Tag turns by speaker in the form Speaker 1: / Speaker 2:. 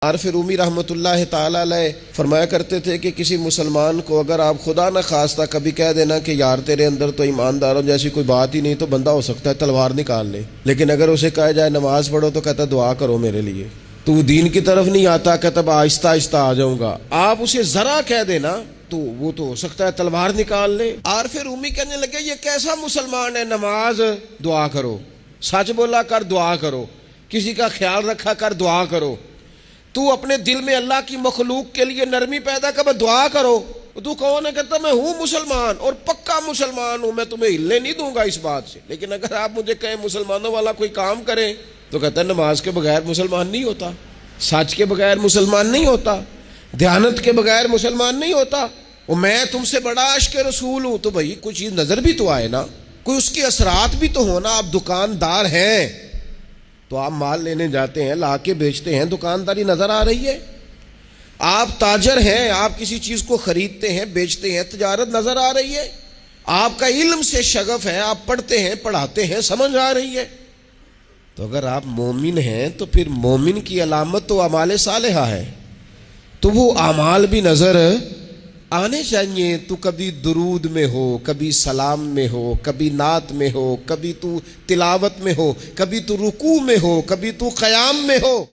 Speaker 1: عارف رومی رحمۃ اللہ تعالی علیہ فرمایا کرتے تھے کہ کسی مسلمان کو اگر آپ خدا نہ خواستہ کبھی کہہ دینا کہ یار تیرے اندر تو ایمانداروں جیسی کوئی بات ہی نہیں، تو بندہ ہو سکتا ہے تلوار نکال لے، لیکن اگر اسے کہا جائے نماز پڑھو تو کہتا دعا کرو میرے لیے، تو دین کی طرف نہیں آتا، کہتا آہستہ آہستہ آ جاؤں گا۔ آپ اسے ذرا کہہ دینا تو وہ تو ہو سکتا ہے تلوار نکال لے۔ عارف رومی کہنے لگے یہ کیسا مسلمان ہے، نماز دعا کرو، سچ بولا کر دعا کرو، کسی کا خیال رکھا کر دعا کرو، تو اپنے دل میں اللہ کی مخلوق کے لیے نرمی پیدا کر دعا کرو۔ تو کون ہے؟ کہتا میں ہوں مسلمان اور پکا مسلمان ہوں، میں تمہیں ہلنے نہیں دوں گا اس بات سے، لیکن اگر آپ مجھے کہیں مسلمانوں والا کوئی کام کریں تو کہتا ہے نماز کے بغیر مسلمان نہیں ہوتا، سچ کے بغیر مسلمان نہیں ہوتا، دیانت کے بغیر مسلمان نہیں ہوتا، اور میں تم سے بڑا عاشق رسول ہوں۔ تو بھائی کوئی چیز نظر بھی تو آئے نا، کوئی اس کے اثرات بھی تو ہونا۔ آپ دکاندار ہیں تو آپ مال لینے جاتے ہیں، لا کے بیچتے ہیں، دکانداری نظر آ رہی ہے۔ آپ تاجر ہیں، آپ کسی چیز کو خریدتے ہیں بیچتے ہیں، تجارت نظر آ رہی ہے۔ آپ کا علم سے شغف ہے، آپ پڑھتے ہیں پڑھاتے ہیں، سمجھ آ رہی ہے۔ تو اگر آپ مومن ہیں تو پھر مومن کی علامت تو اعمال صالحہ ہے، تو وہ اعمال بھی نظر آنے چاہیے۔ تو کبھی درود میں ہو، کبھی سلام میں ہو، کبھی نعت میں ہو، کبھی تو تلاوت میں ہو، کبھی تو رکوع میں ہو، کبھی تو قیام میں ہو۔